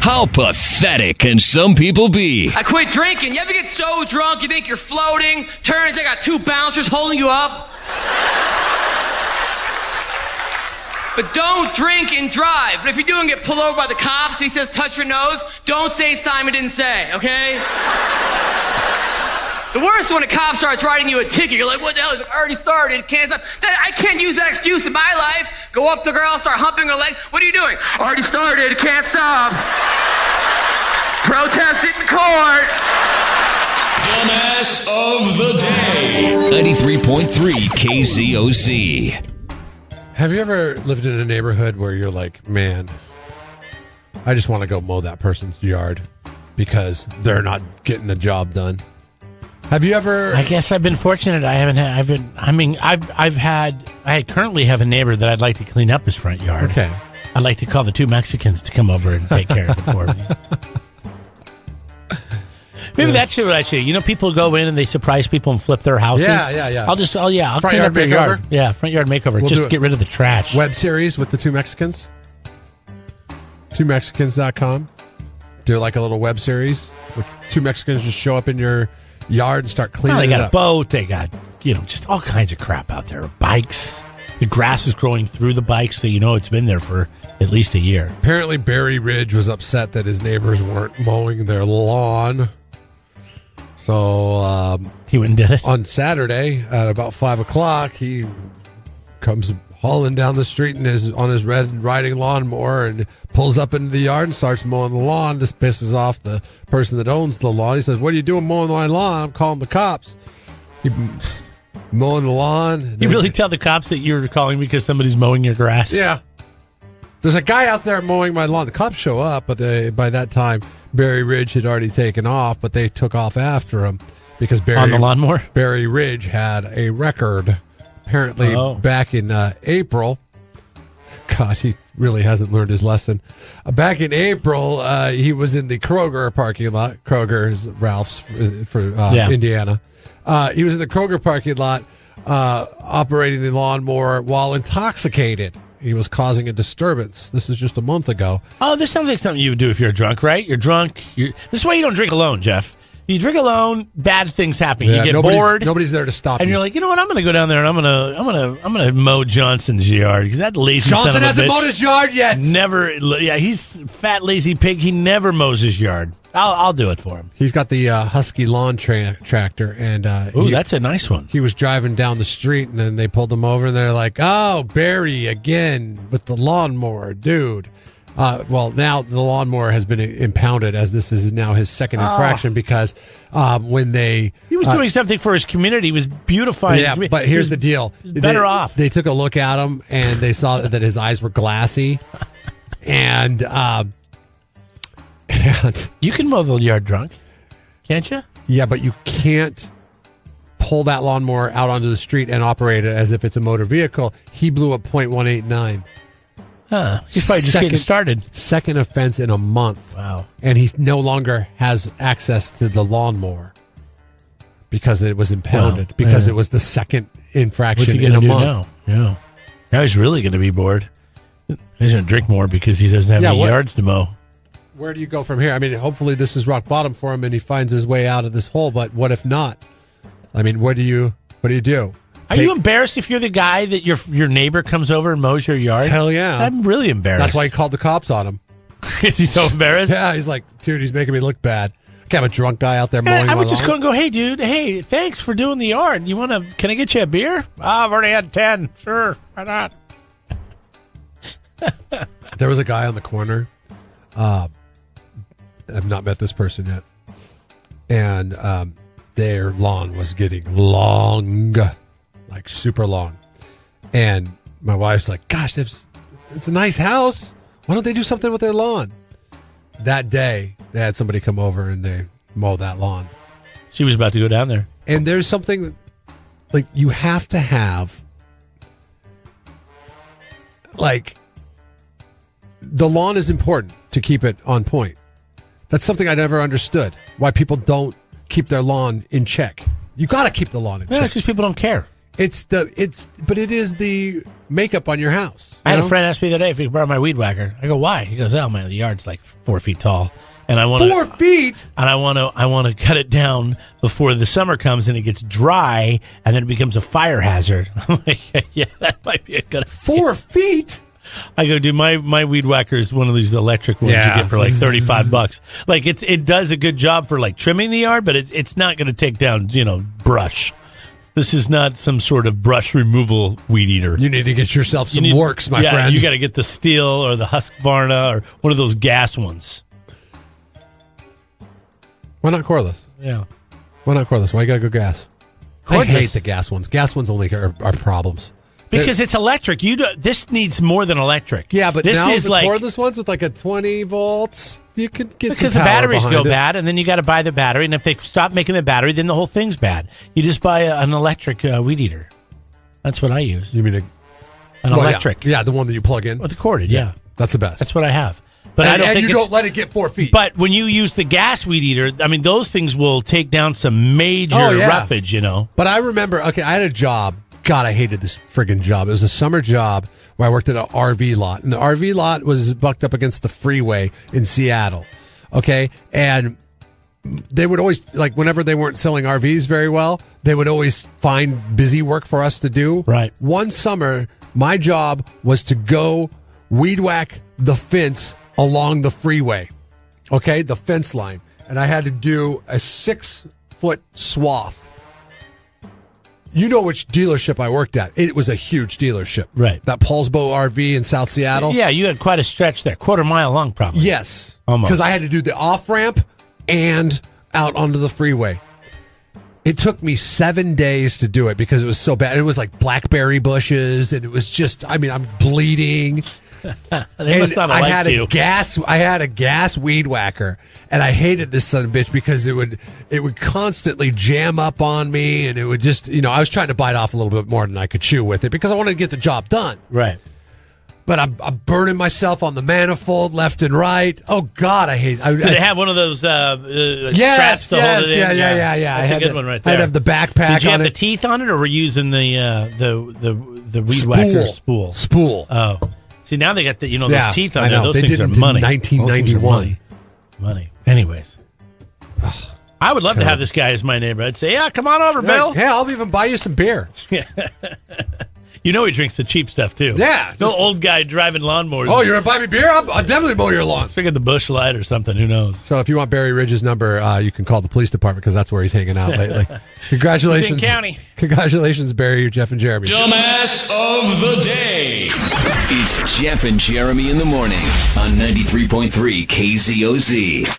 How pathetic can some people be? I quit drinking. You ever get so drunk you think you're floating? Turns, they got two bouncers holding you up. But don't drink and drive. But if you're doing get pulled over by the cops, he says touch your nose, don't say Simon didn't say, okay? The worst is when a cop starts writing you a ticket. You're like, what the hell? It already started. Can't stop. I can't use that excuse in my life. Go up to a girl, start humping her leg. What are you doing? Already started. Can't stop. Protest it in court. Dumbass of the day. 93.3 KZOZ. Have you ever lived in a neighborhood where you're like, man, I just want to go mow that person's yard because they're not getting the job done? Have you ever? I guess I've been fortunate. I currently have a neighbor that I'd like to clean up his front yard. Okay. I'd like to call the two Mexicans to come over and take care of it for me. Maybe that's what I should. You know, people go in and they surprise people and flip their houses. Yeah. I'll clean up your yard. Yeah, front yard makeover. We'll just get rid of the trash. Web series with the two Mexicans. TwoMexicans.com. Do like a little web series where two Mexicans just show up in your yard and start cleaning They it got up. a boat. They got, just all kinds of crap out there. Bikes. The grass is growing through the bikes, so it's been there for at least a year. Apparently, Barry Ridge was upset that his neighbors weren't mowing their lawn. So he went and did it. On Saturday at about 5 o'clock, he comes hauling down the street on his red riding lawnmower and pulls up into the yard and starts mowing the lawn. This pisses off the person that owns the lawn. He says, "What are you doing mowing my lawn? I'm calling the cops." He mowing the lawn. You really tell the cops that you're calling because somebody's mowing your grass? Yeah. There's a guy out there mowing my lawn. The cops show up, but by that time, Barry Ridge had already taken off, but they took off after him because on the lawnmower? Barry Ridge had a record. Apparently, back in April, God, he really hasn't learned his lesson. Back in April, he was in the Kroger parking lot. Kroger's Ralph's for Indiana. He was in the Kroger parking lot operating the lawnmower while intoxicated. He was causing a disturbance. This is just a month ago. Oh, this sounds like something you would do if you're drunk, right? You're drunk. This is why you don't drink alone, Jeff. You drink alone, bad things happen. Yeah, you get bored. Nobody's there to stop and you. you're like, you know what? I'm going to go down there and I'm going to mow Johnson's yard because that lazy Johnson son of a hasn't bitch mowed his yard yet. Never. Yeah, he's a fat lazy pig. He never mows his yard. I'll do it for him. He's got the Husky lawn tractor, and that's a nice one. He was driving down the street, and then they pulled him over, and they're like, "Oh, Barry again with the lawnmower, dude." Well, now the lawnmower has been impounded, as this is now his second infraction because when he was doing something for his community, he was beautifying. Yeah, but here's the deal: better off. They took a look at him, and they saw that his eyes were glassy, and you can mow the yard drunk, can't you? Yeah, but you can't pull that lawnmower out onto the street and operate it as if it's a motor vehicle. He blew up .189. He's probably just getting started. Second offense in a month. Wow. And he no longer has access to the lawnmower because it was impounded, it was the second infraction in a month. Now he's really going to be bored. He's going to drink more because he doesn't have any yards to mow. Where do you go from here? I mean, hopefully this is rock bottom for him and he finds his way out of this hole, but what if not? I mean, what do you do? Are you embarrassed if you're the guy that your neighbor comes over and mows your yard? Hell yeah. I'm really embarrassed. That's why he called the cops on him. Is he so embarrassed? Yeah, he's like, dude, he's making me look bad. I can't have a drunk guy out there mowing my lawn. I would just go and go, hey, dude, hey, thanks for doing the yard. Can I get you a beer? I've already had 10. Sure, why not? There was a guy on the corner. I've not met this person yet. And their lawn was getting long, like super long. And my wife's like, gosh, it's a nice house. Why don't they do something with their lawn? That day, they had somebody come over and they mow that lawn. She was about to go down there. And there's something that, like, you have to have, like, the lawn is important to keep it on point. That's something I never understood. Why people don't keep their lawn in check. You got to keep the lawn in check. Yeah, because people don't care. But it is the makeup on your house. I had a friend ask me the other day if he could borrow my weed whacker. I go, why? He goes, oh, my yard's like 4 feet tall. And I want 4 feet? And I want to cut it down before the summer comes and it gets dry and then it becomes a fire hazard. I'm like, yeah, that might be a good idea. 4 feet? I go, dude, my weed whacker is one of these electric ones you get for like $35. Like it does a good job for like trimming the yard, but it's not going to take down, brush. This is not some sort of brush removal weed eater. You need to get yourself some Works, my friend. You got to get the Steel or the Husqvarna or one of those gas ones. Why not cordless? Yeah. Why not cordless? Why you got to go gas? Cordless. I hate the gas ones. Gas ones only are problems. Because it's electric. This needs more than electric. Yeah, but this now is the like cordless ones with like a 20 volts, you could get because some the power batteries behind go it. bad, and then you got to buy the battery. And if they stop making the battery, then the whole thing's bad. You just buy an electric weed eater. That's what I use. You mean an electric? Yeah, the one that you plug in with the corded. Yeah, that's the best. That's what I have. But and, I don't and think you don't let it get 4 feet. But when you use the gas weed eater, I mean, those things will take down some major roughage. But I remember. Okay, I had a job. God, I hated this friggin' job. It was a summer job where I worked at an RV lot. And the RV lot was bucked up against the freeway in Seattle. Okay? And they would always, like, whenever they weren't selling RVs very well, they would always find busy work for us to do. Right. One summer, my job was to go weed whack the fence along the freeway. Okay? The fence line. And I had to do a 6-foot swath. You know which dealership I worked at. It was a huge dealership. Right. That Paulsbo RV in South Seattle. Yeah, you had quite a stretch there. Quarter mile long, probably. Yes. Almost. Because I had to do the off-ramp and out onto the freeway. It took me 7 days to do it because it was so bad. It was like blackberry bushes, and it was just, I'm bleeding. They must not have liked you. I had a gas weed whacker, and I hated this son of a bitch because it would constantly jam up on me, and it would just, I was trying to bite off a little bit more than I could chew with it because I wanted to get the job done. Right. But I'm burning myself on the manifold left and right. Oh God, I hate. Did they have one of those straps to hold it in? Yeah. That's a good one right there. I'd have the backpack. Did you on have it. the teeth on it, or were you using the weed whacker spool? Spool. Oh. See, now they got those teeth on there. Those they things did are in money. 1991. Money. Anyways. I would love to have this guy as my neighbor. I'd say, yeah, come on over, Bill. Hey, I'll even buy you some beer. You know he drinks the cheap stuff, too. Yeah. No old guy driving lawnmowers. Oh, you're going to buy me beer? I'll definitely mow your lawn. Figure the Bush Light or something. Who knows? So if you want Barry Ridge's number, you can call the police department because that's where he's hanging out lately. Congratulations. He's in county. Congratulations, Barry, Jeff, and Jeremy. Dumbass of the day. It's Jeff and Jeremy in the morning on 93.3 KZOZ.